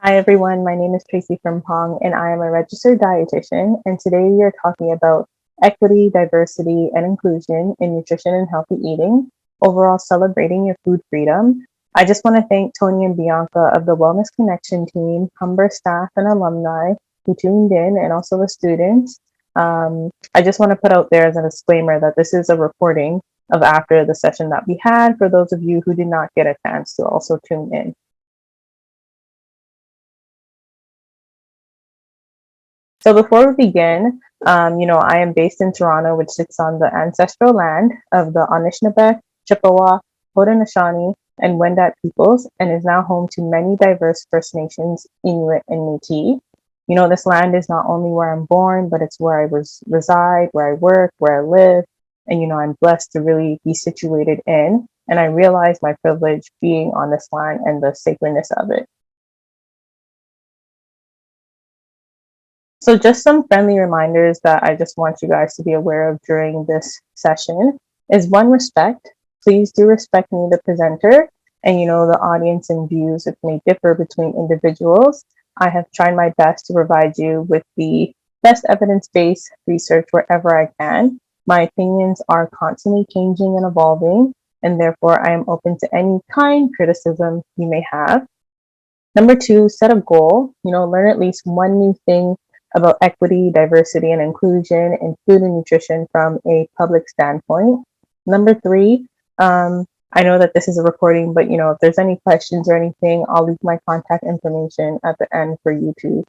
Hi everyone, my name is Tracey Frimpong and I am a registered dietitian, and today we are talking about equity, diversity, and inclusion in nutrition and healthy eating, overall celebrating your food freedom. I just want to thank Tony and Bianca of the Wellness Connection team, Humber staff and alumni who tuned in, and also the students. I just want to put out there as a disclaimer that this is a recording of after the session that we had for those of you who did not get a chance to also tune in. So before we begin, I am based in Toronto, which sits on the ancestral land of the Anishinaabe, Chippewa, Haudenosaunee, and Wendat peoples, and is now home to many diverse First Nations, Inuit, and Métis. This land is not only where I'm born, but it's where I reside, where I work, where I live, and I'm blessed to really be situated in. And I realize my privilege being on this land and the sacredness of it. So just some friendly reminders that I just want you guys to be aware of during this session is one, respect. Please do respect me, the presenter, and the audience and views, it may differ between individuals. I have tried my best to provide you with the best evidence-based research wherever I can. My opinions are constantly changing and evolving, and therefore I am open to any kind criticism you may have. Number two, set a goal. Learn at least one new thing about equity, diversity, and inclusion in food and nutrition from a public standpoint. Number three, I know that this is a recording, but if there's any questions or anything, I'll leave my contact information at the end for you to,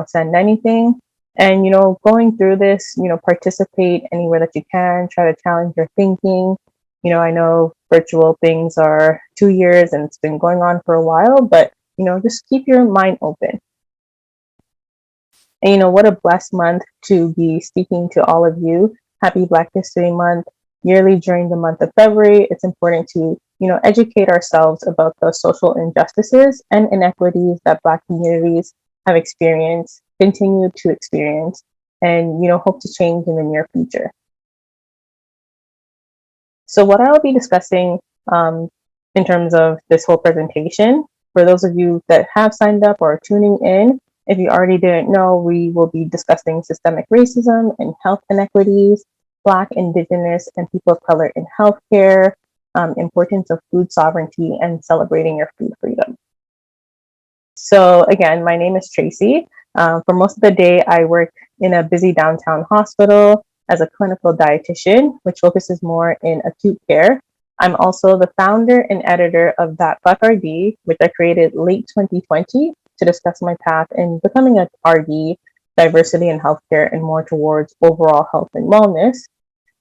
send anything. And going through this, participate anywhere that you can, try to challenge your thinking. I know virtual things are 2 years and it's been going on for a while, but just keep your mind open. And what a blessed month to be speaking to all of you. Happy Black History Month. Yearly during the month of February, it's important to, educate ourselves about the social injustices and inequities that Black communities have experienced, continue to experience, and, hope to change in the near future. So what I'll be discussing in terms of this whole presentation, for those of you that have signed up or are tuning in, if you already didn't know, we will be discussing systemic racism and health inequities, Black, Indigenous, and people of color in healthcare, importance of food sovereignty, and celebrating your food freedom. So again, my name is Tracey. For most of the day, I work in a busy downtown hospital as a clinical dietitian, which focuses more in acute care. I'm also the founder and editor of That Black RD, which I created late 2020 to discuss my path in becoming an RD, diversity in healthcare, and more towards overall health and wellness.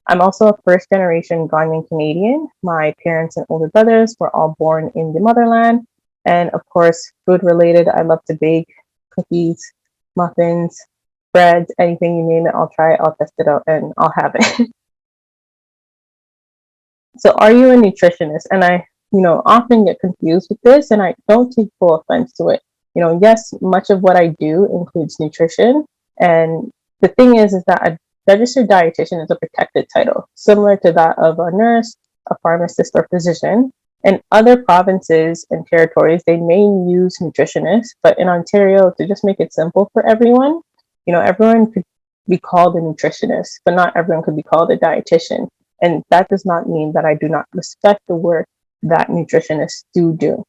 I'm also a first-generation Ghanaian Canadian. My parents and older brothers were all born in the motherland. And of course, food-related, I love to bake cookies, muffins, breads, anything you name it, I'll try it, I'll test it out, and I'll have it. So are you a nutritionist? And I, often get confused with this, and I don't take full offense to it. Yes, much of what I do includes nutrition. And the thing is that a registered dietitian is a protected title, similar to that of a nurse, a pharmacist, or physician. In other provinces and territories, they may use nutritionists, but in Ontario, to just make it simple for everyone, everyone could be called a nutritionist, but not everyone could be called a dietitian. And that does not mean that I do not respect the work that nutritionists do.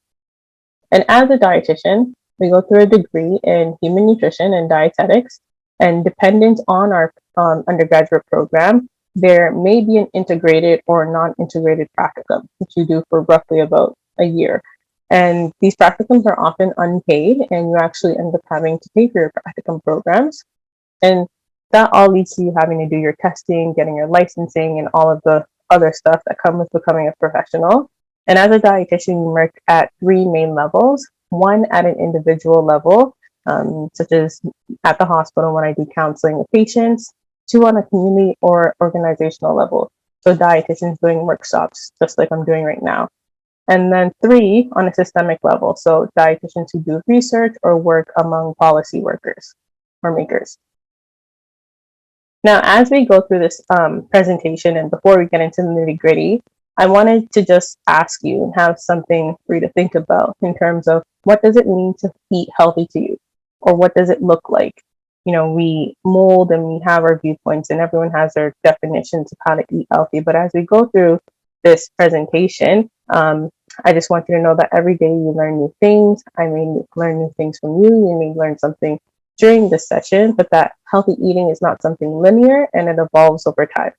And as a dietitian, we go through a degree in human nutrition and dietetics, and dependent on our undergraduate program, there may be an integrated or non-integrated practicum, which you do for roughly about a year. And these practicums are often unpaid, and you actually end up having to pay for your practicum programs. And that all leads to you having to do your testing, getting your licensing, and all of the other stuff that comes with becoming a professional. And as a dietitian, you work at 3 main levels. One at an individual level, such as at the hospital when I do counseling with patients. 2 on a community or organizational level. So dietitians doing workshops, just like I'm doing right now. And then 3 on a systemic level. So dietitians who do research or work among policy workers or makers. Now, as we go through this presentation and before we get into the nitty gritty, I wanted to just ask you and have something for you to think about in terms of what does it mean to eat healthy to you? Or what does it look like? You know, we mold and we have our viewpoints and everyone has their definitions of how to eat healthy. But as we go through this presentation, I just want you to know that every day you learn new things. I may learn new things from you. You may learn something during this session, but that healthy eating is not something linear and it evolves over time.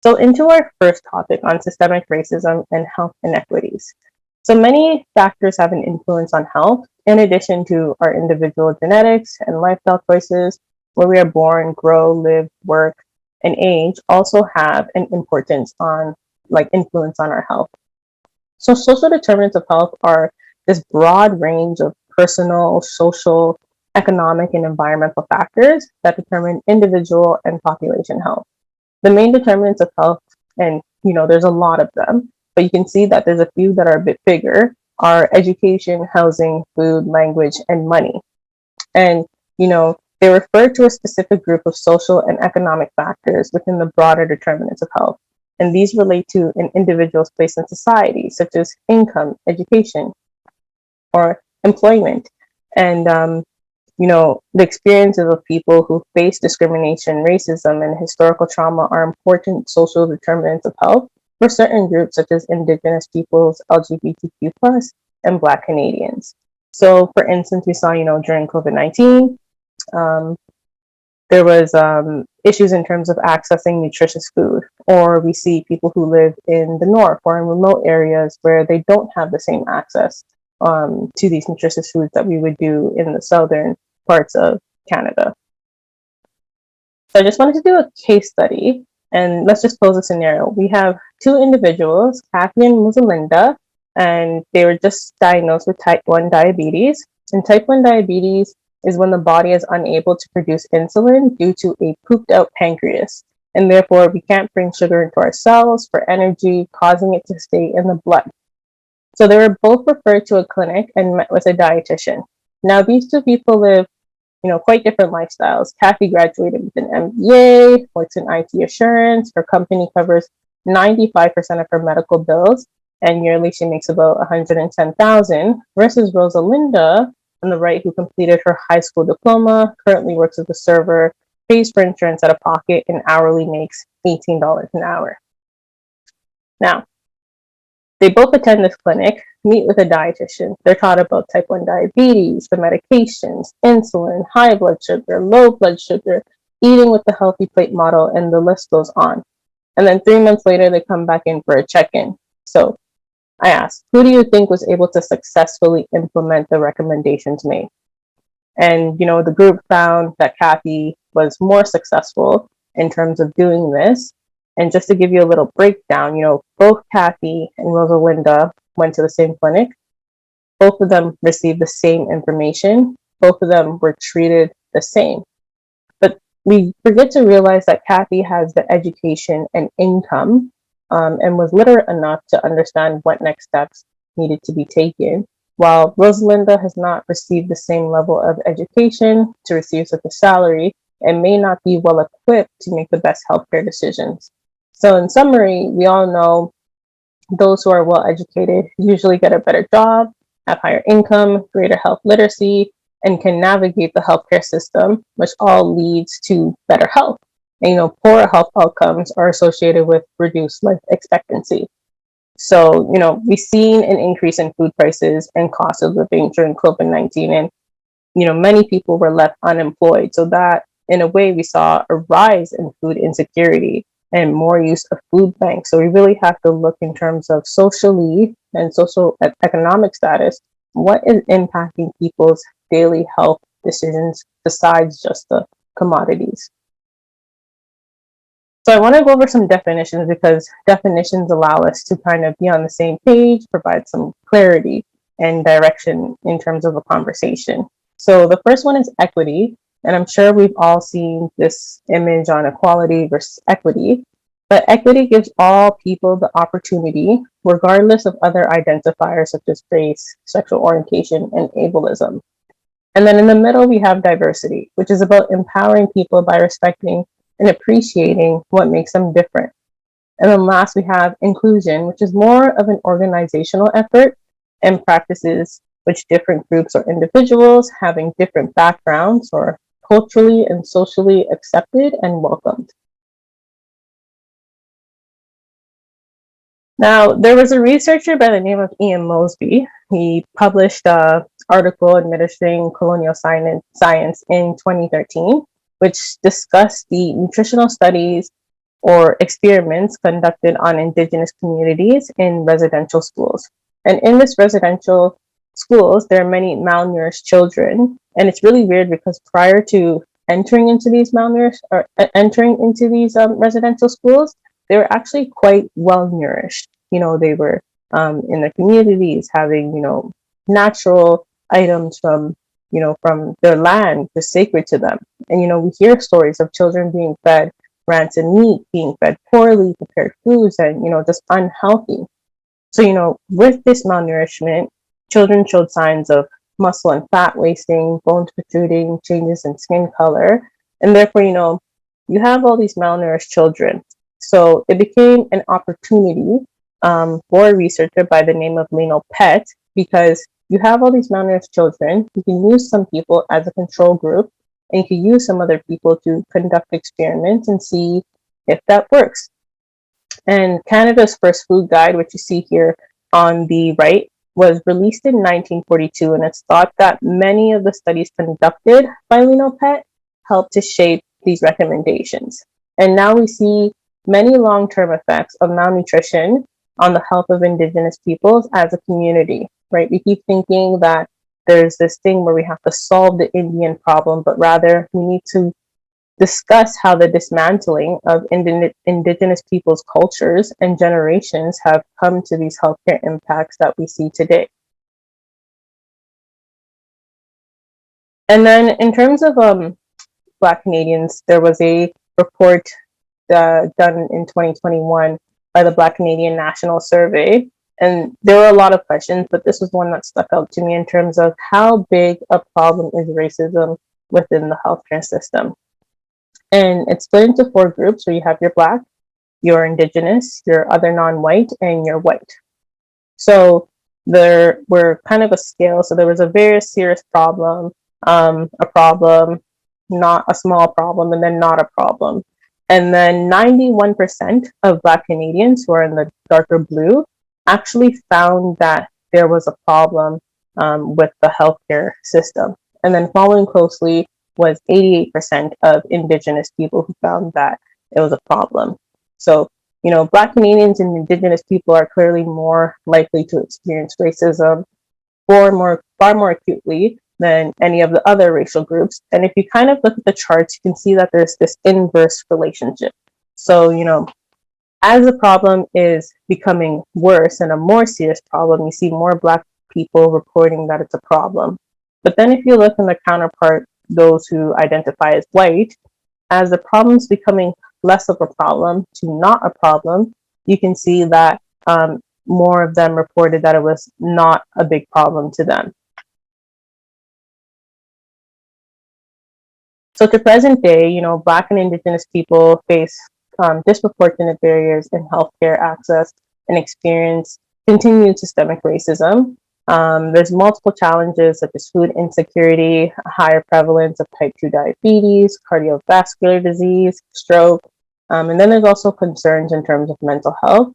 So into our first topic on systemic racism and health inequities. So many factors have an influence on health, in addition to our individual genetics and lifestyle choices, where we are born, grow, live, work, and age also have an importance on, influence on our health. So social determinants of health are this broad range of personal, social, economic, and environmental factors that determine individual and population health. The main determinants of health, and there's a lot of them, but you can see that there's a few that are a bit bigger, are education, housing, food, language, and money. And, they refer to a specific group of social and economic factors within the broader determinants of health. And these relate to an individual's place in society, such as income, education, or employment. And, the experiences of people who face discrimination, racism, and historical trauma are important social determinants of health for certain groups such as Indigenous peoples, LGBTQ+, and Black Canadians. So, for instance, we saw, during COVID-19, there was issues in terms of accessing nutritious food, or we see people who live in the north or in remote areas where they don't have the same access to these nutritious foods that we would do in the southern parts of Canada. So I just wanted to do a case study, and let's just pose a scenario. We have two individuals, CATHY and ROSALINDA, and they were just diagnosed with type 1 diabetes. And type 1 diabetes is when the body is unable to produce insulin due to a pooped out pancreas. And therefore, we can't bring sugar into our cells for energy, causing it to stay in the blood. So they were both referred to a clinic and met with a dietitian. Now, these two people live quite different lifestyles. CATHY graduated with an MBA, works in IT assurance. Her company covers 95% of her medical bills, and yearly she makes about $110,000. Versus ROSALINDA on the right, who completed her high school diploma, currently works as a server, pays for insurance out of pocket, and hourly makes $18 an hour. Now, they both attend this clinic, meet with a dietitian. They're taught about type 1 diabetes, the medications, insulin, high blood sugar, low blood sugar, eating with the healthy plate model, and the list goes on. And then 3 months later, they come back in for a check-in. So I asked, who do you think was able to successfully implement the recommendations made? And, the group found that CATHY was more successful in terms of doing this. And just to give you a little breakdown, both CATHY and ROSALINDA went to the same clinic. Both of them received the same information. Both of them were treated the same. But we forget to realize that CATHY has the education and income and was literate enough to understand what next steps needed to be taken, while ROSALINDA has not received the same level of education to receive such a salary and may not be well equipped to make the best healthcare decisions. So in summary, we all know those who are well educated usually get a better job, have higher income, greater health literacy, and can navigate the healthcare system, which all leads to better health. And, poorer health outcomes are associated with reduced life expectancy. So, we've seen an increase in food prices and cost of living during COVID-19, and, many people were left unemployed. So that, in a way, we saw a rise in food insecurity and more use of food banks. So we really have to look in terms of socially and social economic status, what is impacting people's daily health decisions besides just the commodities. So I want to go over some definitions because definitions allow us to kind of be on the same page, provide some clarity and direction in terms of a conversation. So the first one is equity. And I'm sure we've all seen this image on equality versus equity, but equity gives all people the opportunity, regardless of other identifiers such as race, sexual orientation, and ableism. And then in the middle, we have diversity, which is about empowering people by respecting and appreciating what makes them different. And then last, we have inclusion, which is more of an organizational effort and practices which different groups or individuals having different backgrounds or culturally and socially accepted and welcomed. Now, there was a researcher by the name of Ian Mosby. He published an article administering colonial science in 2013, which discussed the nutritional studies or experiments conducted on Indigenous communities in residential schools. And in this residential schools, there are many malnourished children. And it's really weird because prior to entering into these residential schools, they were actually quite well nourished. You know, they were in their communities having, you know, natural items from, you know, from their land, just sacred to them. And, you know, we hear stories of children being fed rancid meat, being fed poorly prepared foods, and, you know, just unhealthy. So, you know, with this malnourishment, children showed signs of muscle and fat wasting, bones protruding, changes in skin color, and therefore, you know, you have all these malnourished children. So it became an opportunity for a researcher by the name of Leno Pett, because you have all these malnourished children, you can use some people as a control group, and you can use some other people to conduct experiments and see if that works. And Canada's first food guide, which you see here on the right, was released in 1942, and it's thought that many of the studies conducted by Leno Pett helped to shape these recommendations. And now we see many long-term effects of malnutrition on the health of Indigenous peoples as a community, right? We keep thinking that there's this thing where we have to solve the Indian problem, but rather we need to discuss how the dismantling of Indigenous peoples' cultures and generations have come to these healthcare impacts that we see today. And then in terms of Black Canadians, there was a report done in 2021 by the Black Canadian National Survey. And there were a lot of questions, but this was one that stuck out to me in terms of how big a problem is racism within the healthcare system. And it's split into 4 groups, where you have your Black, your Indigenous, your other non-white, and your white. So there were kind of a scale. So there was a very serious problem, a problem, not a small problem, and then not a problem. And then 91% of Black Canadians, who are in the darker blue, actually found that there was a problem with the healthcare system. And then following closely was 88% of Indigenous people who found that it was a problem. So, you know, Black Canadians and Indigenous people are clearly more likely to experience racism far more acutely than any of the other racial groups. And if you kind of look at the charts, you can see that there's this inverse relationship. So, you know, as the problem is becoming worse and a more serious problem, you see more Black people reporting that it's a problem. But then if you look in the counterpart, those who identify as white, as the problem's becoming less of a problem to not a problem, you can see that more of them reported that it was not a big problem to them. So to present day, you know, Black and Indigenous people face disproportionate barriers in healthcare access and experience continued systemic racism. There's multiple challenges such as food insecurity, a higher prevalence of type 2 diabetes, cardiovascular disease, stroke, and then there's also concerns in terms of mental health,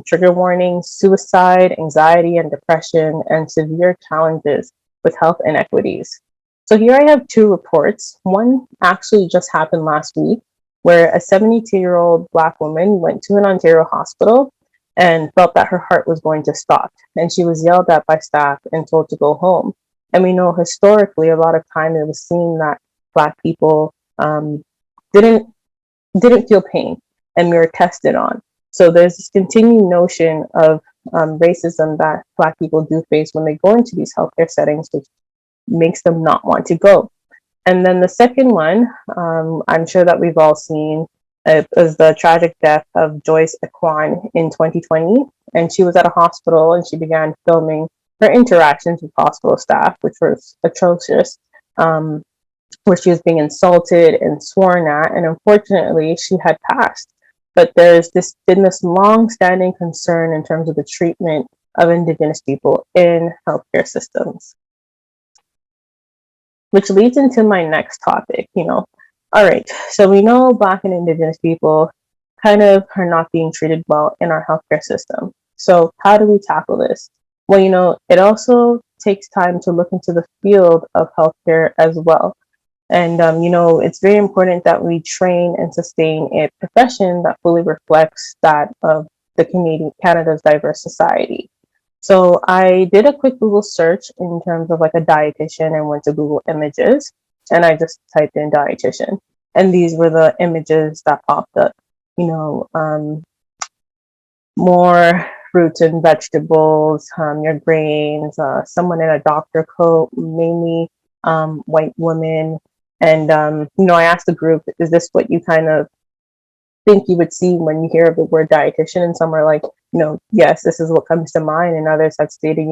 trigger warnings, suicide, anxiety and depression, and severe challenges with health inequities. So here I have 2 reports. One actually just happened last week, where a 72-year-old Black woman went to an Ontario hospital and felt that her heart was going to stop. And she was yelled at by staff and told to go home. And we know historically, a lot of time it was seen that Black people didn't feel pain, and we were tested on. So there's this continued notion of racism that Black people do face when they go into these healthcare settings, which makes them not want to go. And then the second one, I'm sure that we've all seen, it was the tragic death of Joyce Equan in 2020. And she was at a hospital and she began filming her interactions with hospital staff, which was atrocious, where she was being insulted and sworn at. And unfortunately, she had passed. but there's been this long-standing concern in terms of the treatment of Indigenous people in healthcare systems. Which leads into my next topic, all right, so we know Black and Indigenous people kind of are not being treated well in our healthcare system. So how do we tackle this? Well, it also takes time to look into the field of healthcare as well. And, it's very important that we train and sustain a profession that fully reflects that of Canada's diverse society. So I did a quick Google search in terms of like a dietitian and went to Google Images, and I just typed in dietitian, and these were the images that popped up. More fruits and vegetables, your grains, someone in a doctor coat, mainly white women. And, I asked the group, is this what you kind of think you would see when you hear of the word dietitian? And some are like, yes, this is what comes to mind. And others have stated,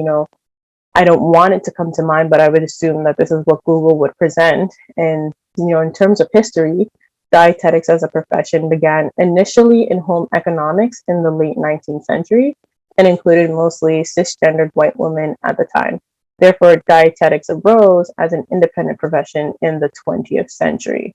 I don't want it to come to mind, but I would assume that this is what Google would present. And, in terms of history, dietetics as a profession began initially in home economics in the late 19th century and included mostly cisgendered white women at the time. Therefore, dietetics arose as an independent profession in the 20th century.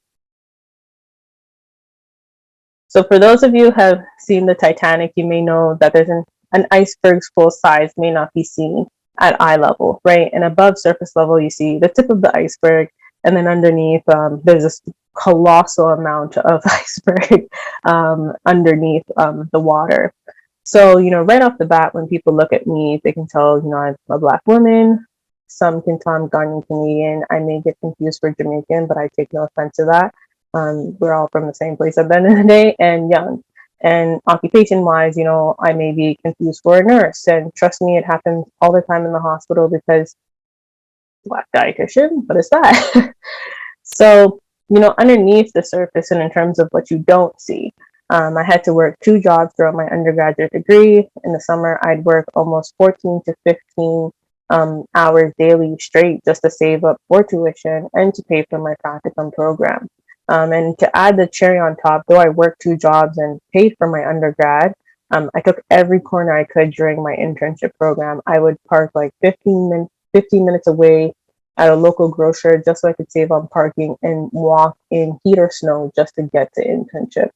So for those of you who have seen the Titanic, you may know that there's an iceberg's full size may not be seen at eye level, right? And above surface level, you see the tip of the iceberg, and then underneath, there's this colossal amount of iceberg underneath the water. So, right off the bat, when people look at me, they can tell, I'm a Black woman. Some can tell I'm Ghanaian Canadian. I may get confused for Jamaican, but I take no offense to that. We're all from the same place at the end of the day, and young. And occupation-wise, I may be confused for a nurse. And trust me, it happens all the time in the hospital because Black dietitian, what is that? So, underneath the surface and in terms of what you don't see, I had to work 2 jobs throughout my undergraduate degree. In the summer, I'd work almost 14 to 15 hours daily straight just to save up for tuition and to pay for my practicum program. And to add the cherry on top, though I worked 2 jobs and paid for my undergrad, I took every corner I could during my internship program. I would park like 15 minutes away at a local grocer just so I could save on parking and walk in heat or snow just to get to internship.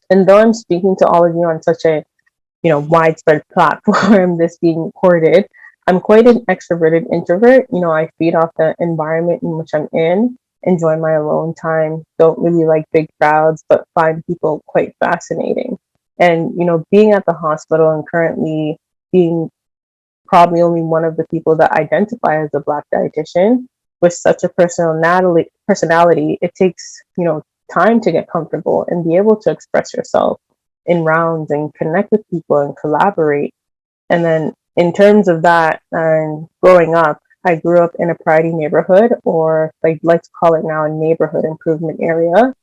And though I'm speaking to all of you on such a, widespread platform, this being recorded, I'm quite an extroverted introvert. I feed off the environment in which I'm in, enjoy my alone time, don't really like big crowds, but find people quite fascinating. And, being at the hospital and currently being probably only one of the people that identify as a Black dietitian with such a personality, it takes, time to get comfortable and be able to express yourself in rounds and connect with people and collaborate. And then in terms of that, and growing up, I grew up in a Pride neighborhood, or I'd like to call it now a neighborhood improvement area.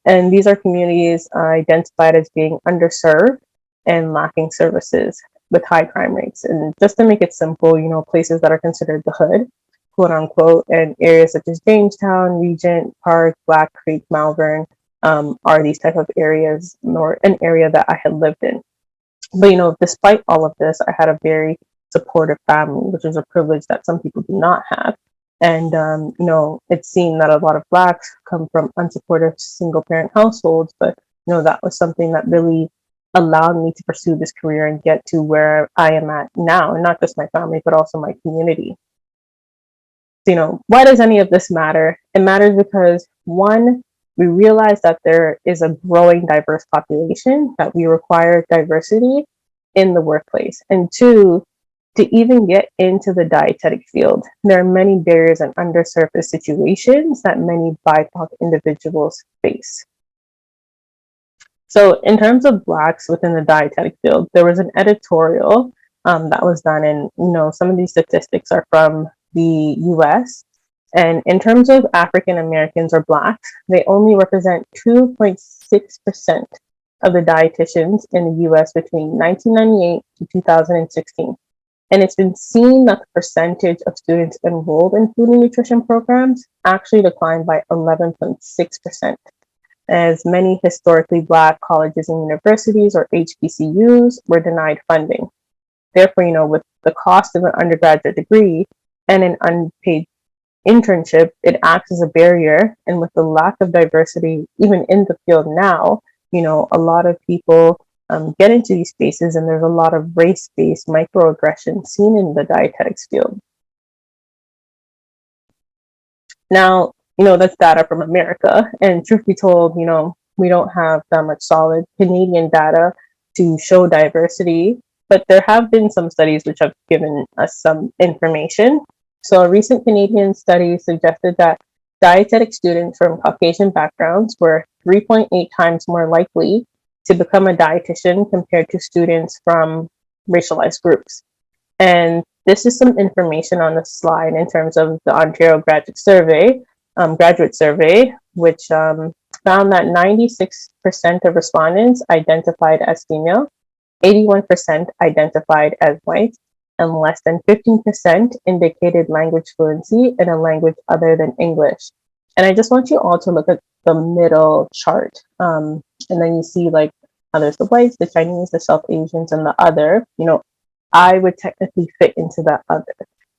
And these are communities identified as being underserved and lacking services with high crime rates. And just to make it simple, places that are considered the hood, quote unquote, and areas such as Jamestown, Regent, Park, Black Creek, Malvern are these type of areas, or an area that I had lived in. But, despite all of this, I had a very supportive family, which is a privilege that some people do not have. And, it's seen that a lot of Blacks come from unsupportive single parent households, but, that was something that really allowed me to pursue this career and get to where I am at now, and not just my family, but also my community. So, why does any of this matter? It matters because, one, we realize that there is a growing diverse population, that we require diversity in the workplace. And 2, to even get into the dietetic field, there are many barriers and undersurface situations that many BIPOC individuals face. So in terms of Blacks within the dietetic field, there was an editorial that was done, and some of these statistics are from the US. And in terms of African Americans or Blacks, they only represent 2.6% of the dietitians in the US between 1998 to 2016. And it's been seen that the percentage of students enrolled in food and nutrition programs actually declined by 11.6%. as many historically Black colleges and universities, or HBCUs, were denied funding. Therefore, with the cost of an undergraduate degree and an unpaid internship, it acts as a barrier. And with the lack of diversity, even in the field now, a lot of people get into these spaces, and there's a lot of race-based microaggression seen in the dietetics field. Now, that's data from America. And truth be told, we don't have that much solid Canadian data to show diversity, but there have been some studies which have given us some information. So a recent Canadian study suggested that dietetic students from Caucasian backgrounds were 3.8 times more likely to become a dietitian compared to students from racialized groups. And this is some information on the slide in terms of the Ontario Graduate Survey, which found that 96% of respondents identified as female, 81% identified as white, and less than 15% indicated language fluency in a language other than English. And I just want you all to look at the middle chart. And then you see how there's the whites, the Chinese, the South Asians, and the other. I would technically fit into that other,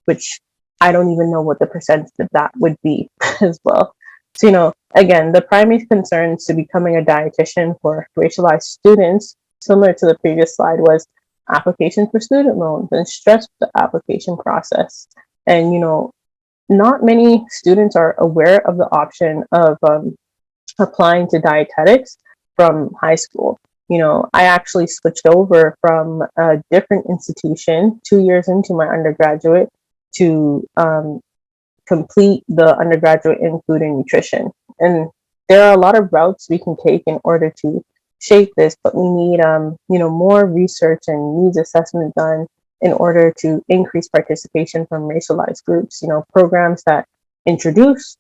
which I don't even know what the percentage of that would be as well. So, again, the primary concerns to becoming a dietitian for racialized students, similar to the previous slide, was application for student loans and stress with the application process. And, not many students are aware of the option of applying to dietetics from high school. I actually switched over from a different institution 2 years into my undergraduate to complete the undergraduate in food and nutrition. And there are a lot of routes we can take in order to shape this, but we need more research and needs assessment done in order to increase participation from racialized groups. Programs that introduce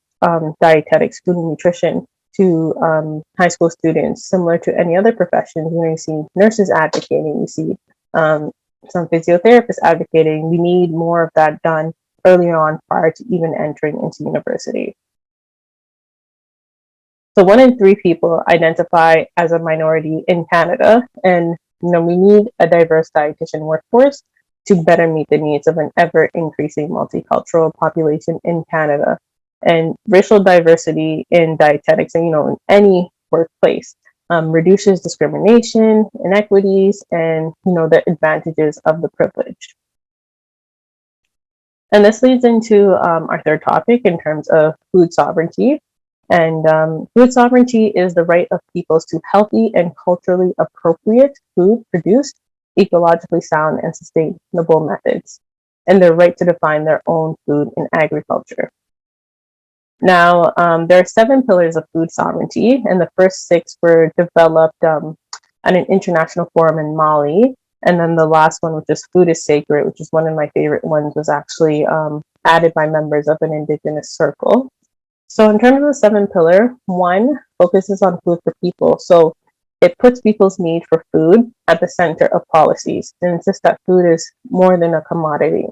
dietetics, food and nutrition to high school students, similar to any other profession. You see nurses advocating, you see some physiotherapists advocating. We need more of that done early on prior to even entering into university. So 1 in 3 people identify as a minority in Canada, and we need a diverse dietitian workforce to better meet the needs of an ever-increasing multicultural population in Canada. And racial diversity in dietetics and, in any workplace reduces discrimination, inequities, and, the advantages of the privileged. And this leads into our third topic in terms of food sovereignty. And food sovereignty is the right of peoples to healthy and culturally appropriate food produced ecologically sound and sustainable methods, and their right to define their own food in agriculture. Now, there are 7 pillars of food sovereignty, and the first 6 were developed at an international forum in Mali. And then the last one, which is food is sacred, which is one of my favorite ones, was actually added by members of an Indigenous circle. So in terms of the 7 pillar, 1 focuses on food for people. So it puts people's need for food at the center of policies and insists that food is more than a commodity.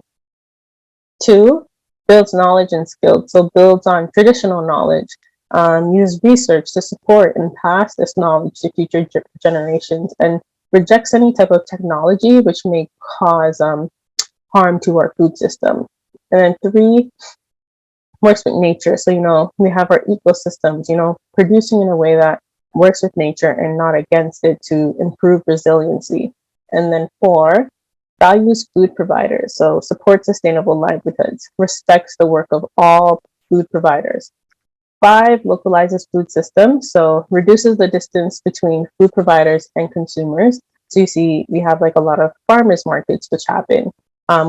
2, builds knowledge and skills, so builds on traditional knowledge, use research to support and pass this knowledge to future generations, and rejects any type of technology which may cause harm to our food system. And then 3, works with nature. So, we have our ecosystems, producing in a way that works with nature and not against it to improve resiliency. And then 4, values food providers, so supports sustainable livelihoods, respects the work of all food providers. 5, localizes food systems, so reduces the distance between food providers and consumers. So you see, we have a lot of farmers markets which happen,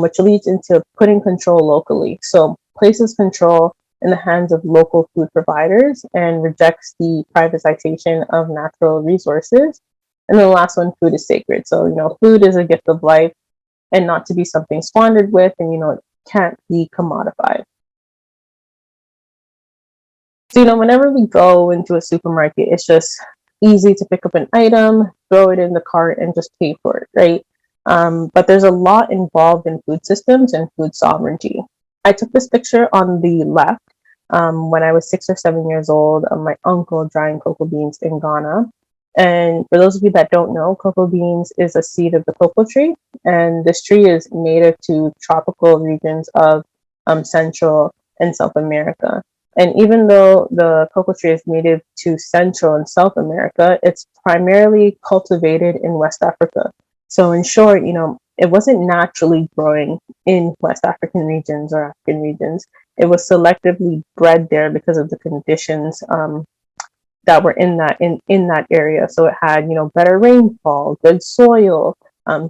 which leads into putting control locally. So places control in the hands of local food providers and rejects the privatization of natural resources. And then the last one, food is sacred. So, food is a gift of life and not to be something squandered with, and, it can't be commodified. So, whenever we go into a supermarket, it's just easy to pick up an item, throw it in the cart, and just pay for it, right? But there's a lot involved in food systems and food sovereignty. I took this picture on the left when I was 6 or 7 years old. My uncle drying cocoa beans in Ghana. And for those of you that don't know, cocoa beans is a seed of the cocoa tree. And this tree is native to tropical regions of Central and South America. And even though the cocoa tree is native to Central and South America, it's primarily cultivated in West Africa. So in short, it wasn't naturally growing in West African regions or African regions. It was selectively bred there because of the conditions that were in that area. So it had, better rainfall, good soil,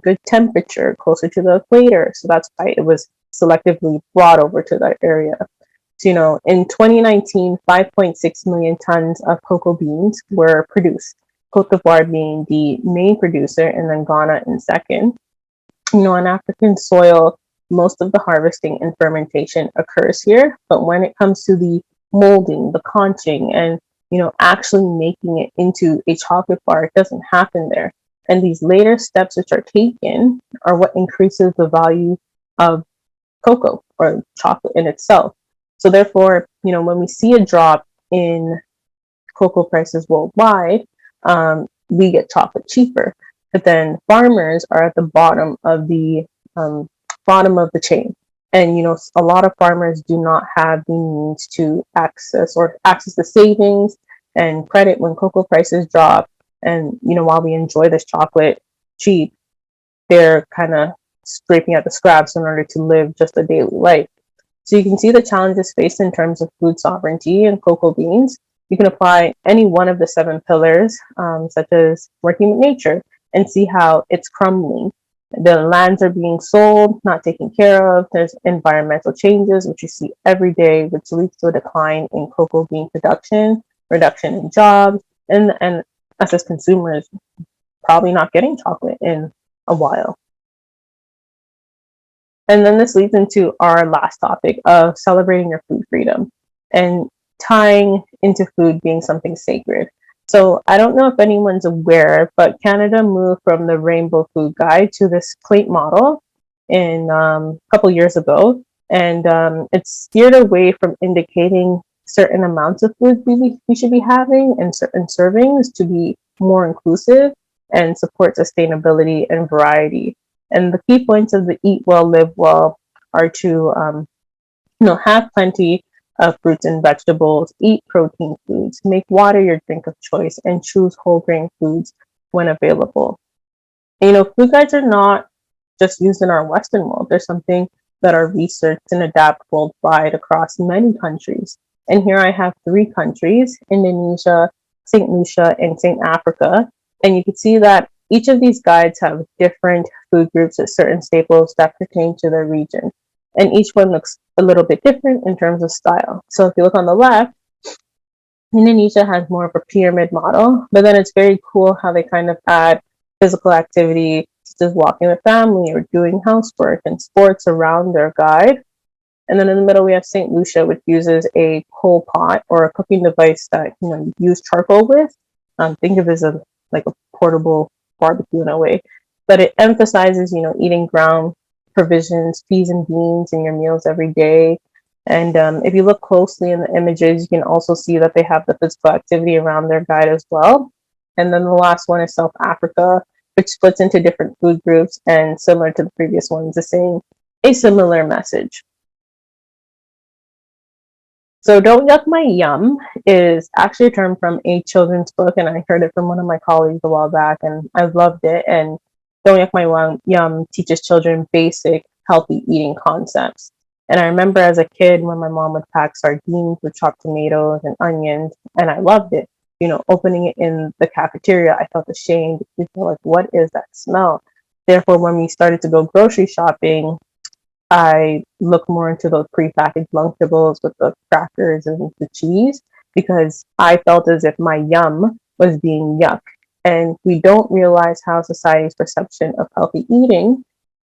good temperature, closer to the equator. So that's why it was selectively brought over to that area. So, in 2019, 5.6 million tons of cocoa beans were produced, Cote d'Ivoire being the main producer, and then Ghana in second. On African soil, most of the harvesting and fermentation occurs here, but when it comes to the molding, the conching, and actually making it into a chocolate bar, it doesn't happen there. And these later steps which are taken are what increases the value of cocoa or chocolate in itself. So therefore, when we see a drop in cocoa prices worldwide, we get chocolate cheaper. But then farmers are at the bottom of the chain. And a lot of farmers do not have the means to access the savings and credit when cocoa prices drop. And while we enjoy this chocolate cheap, they're kind of scraping at the scraps in order to live just a daily life. So you can see the challenges faced in terms of food sovereignty and cocoa beans. You can apply any one of the 7 pillars, such as working with nature, and see how it's crumbling. The lands are being sold, not taken care of. There's environmental changes, which you see every day, which leads to a decline in cocoa bean production, reduction in jobs, and us as consumers probably not getting chocolate in a while. And then this leads into our last topic of celebrating your food freedom and tying into food being something sacred. So I don't know if anyone's aware, but Canada moved from the Rainbow Food Guide to this plate model in a couple years ago. And it's steered away from indicating certain amounts of food we should be having and certain servings to be more inclusive and support sustainability and variety. And the key points of the Eat Well, Live Well are to have plenty of fruits and vegetables, eat protein foods, make water your drink of choice, and choose whole grain foods when available. Food guides are not just used in our Western world. They're something that are researched and adapted worldwide across many countries. And here I have 3 countries: Indonesia, St. Lucia, and St. Africa. And you can see that each of these guides have different food groups with certain staples that pertain to their region. And each one looks a little bit different in terms of style. So if you look on the left, Indonesia has more of a pyramid model, but then it's very cool how they kind of add physical activity, such as walking with family or doing housework and sports around their guide. And then in the middle, we have St. Lucia, which uses a coal pot or a cooking device that you use charcoal with. Think of it as like a portable barbecue in a way, but it emphasizes eating ground provisions, peas and beans in your meals every day. And if you look closely in the images, you can also see that they have the physical activity around their guide as well. And then the last one is South Africa, which splits into different food groups, and similar to the previous ones, is saying a similar message. So Don't Yuck My Yum is actually a term from a children's book, and I heard it from one of my colleagues a while back, and I loved it. And Don't Yuck My Yum teaches children basic healthy eating concepts. And I remember as a kid when my mom would pack sardines with chopped tomatoes and onions, and I loved it. Opening it in the cafeteria, I felt ashamed. I felt like, what is that smell? Therefore, when we started to go grocery shopping, I look more into those prepackaged Lunchables with the crackers and the cheese, because I felt as if my yum was being yuck. And we don't realize how society's perception of healthy eating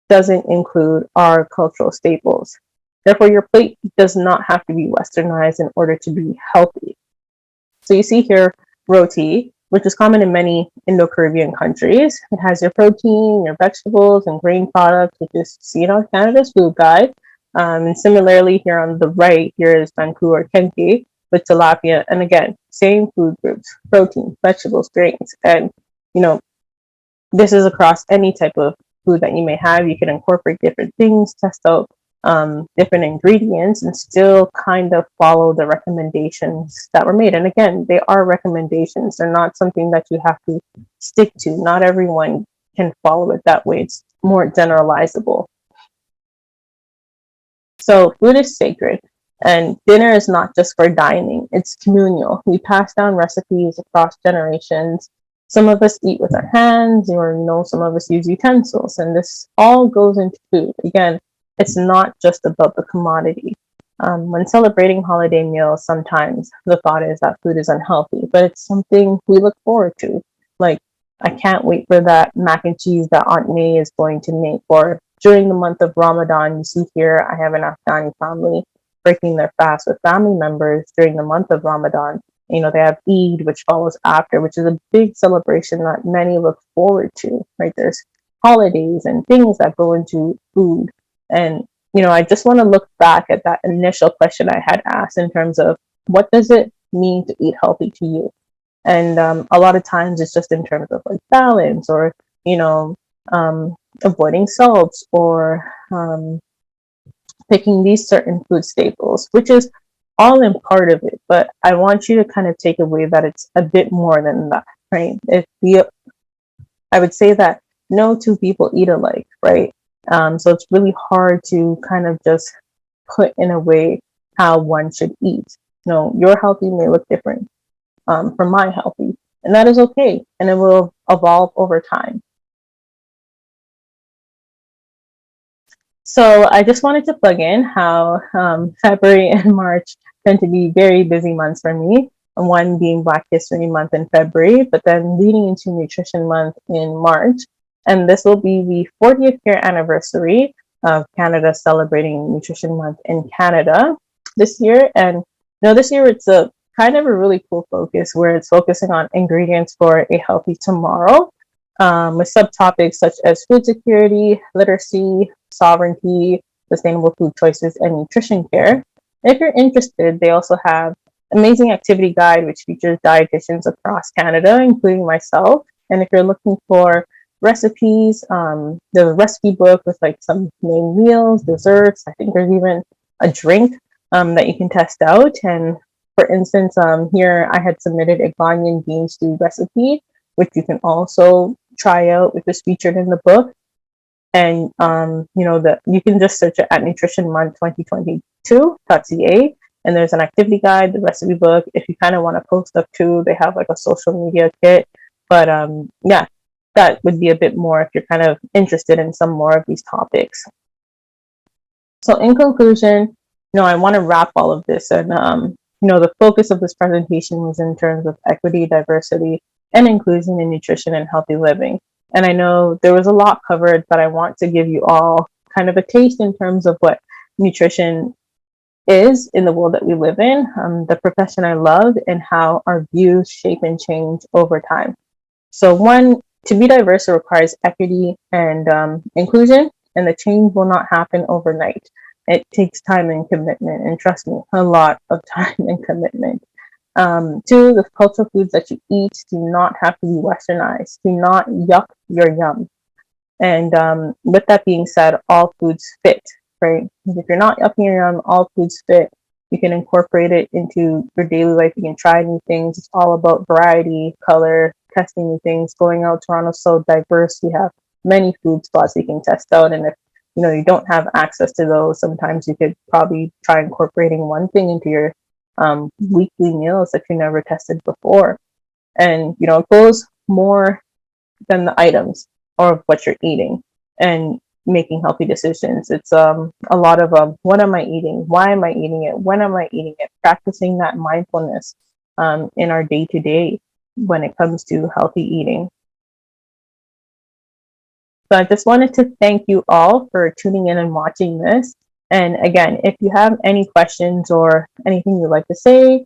doesn't include our cultural staples. Therefore, your plate does not have to be westernized in order to be healthy. So you see here roti, which is common in many Indo-Caribbean countries. It has your protein, your vegetables, and grain products, which is seen on Canada's food guide. And similarly, here on the right, here is banku or kenke with tilapia. And again, same food groups, protein, vegetables, grains. And, you know, this is across any type of food that you may have. You can incorporate different things, test out different ingredients, and still kind of follow the recommendations that were made. And again, they are recommendations. They're not something that you have to stick to. Not everyone can follow it that way. It's more generalizable. So food is sacred, and dinner is not just for dining, it's communal. We pass down recipes across generations. Some of us eat with our hands, or some of us use utensils, and this all goes into food. Again, it's not just about the commodity. When celebrating holiday meals, sometimes the thought is that food is unhealthy, but it's something we look forward to. Like, I can't wait for that mac and cheese that Aunt May is going to make. Or during the month of Ramadan, you see here, I have an Afghani family breaking their fast with family members during the month of Ramadan. They have Eid, which follows after, which is a big celebration that many look forward to, right? There's holidays and things that go into food. And, I just want to look back at that initial question I had asked in terms of what does it mean to eat healthy to you? And a lot of times it's just in terms of like balance, or, avoiding salts, or picking these certain food staples, which is all in part of it. But I want you to kind of take away that it's a bit more than that, right? I would say that no two people eat alike, right? So it's really hard to kind of just put in a way how one should eat. Your healthy may look different from my healthy, and that is okay, and it will evolve over time. So I just wanted to plug in how February and March tend to be very busy months for me. One being Black History Month in February, but then leading into Nutrition Month in March. And this will be the 40th year anniversary of Canada celebrating Nutrition Month in Canada this year. And this year it's a kind of a really cool focus where it's focusing on ingredients for a healthy tomorrow, with subtopics such as food security, literacy, sovereignty, sustainable food choices, and nutrition care. And if you're interested, they also have amazing activity guide, which features dietitians across Canada, including myself. And if you're looking for recipes, the recipe book with like some main meals, desserts. I think there's even a drink that you can test out. And for instance, here I had submitted a Ghanaian bean stew recipe, which you can also try out, which is featured in the book. And you can just search it at nutritionmonth2022.ca, and there's an activity guide, the recipe book. If you kind of want to post stuff too, they have like a social media kit. But yeah, that would be a bit more if you're kind of interested in some more of these topics. So in conclusion, I want to wrap all of this, and the focus of this presentation was in terms of equity, diversity, and inclusion in nutrition and healthy living. And I know there was a lot covered, but I want to give you all kind of a taste in terms of what nutrition is in the world that we live in, the profession I love, and how our views shape and change over time. So one, to be diverse requires equity and inclusion, and the change will not happen overnight. It takes time and commitment, and trust me, a lot of time and commitment. Two, the cultural foods that you eat do not have to be westernized. Do not yuck your yum. And with that being said, all foods fit, right? If you're not yucking your yum, all foods fit. You can incorporate it into your daily life. You can try new things. It's all about variety, color, testing new things. Going out, Toronto's so diverse. We have many food spots you can test out. And if you don't have access to those, sometimes you could probably try incorporating one thing into your weekly meals that you never tested before. And it goes more than the items or what you're eating, and making healthy decisions. It's a lot of what am I eating, why am I eating it, when am I eating it, practicing that mindfulness in our day-to-day when it comes to healthy eating. So I just wanted to thank you all for tuning in and watching this. And again, if you have any questions or anything you'd like to say,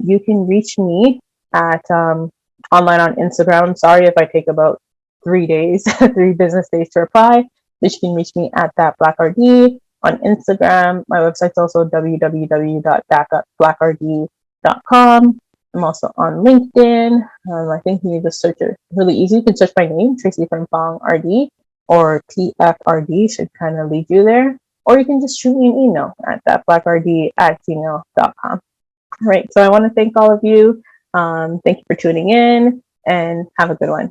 you can reach me at online on Instagram. Sorry if I take about 3 days, 3 business days to reply. But you can reach me at that Black RD. on Instagram. My website's also www.blackrd.com. I'm also on LinkedIn. I think you need to search it really easy. You can search my name, Tracey Frimpong RD, or TFRD should kind of lead you there. Or you can just shoot me an email at thatblackrd@gmail.com. All right, so I want to thank all of you. Thank you for tuning in, and have a good one.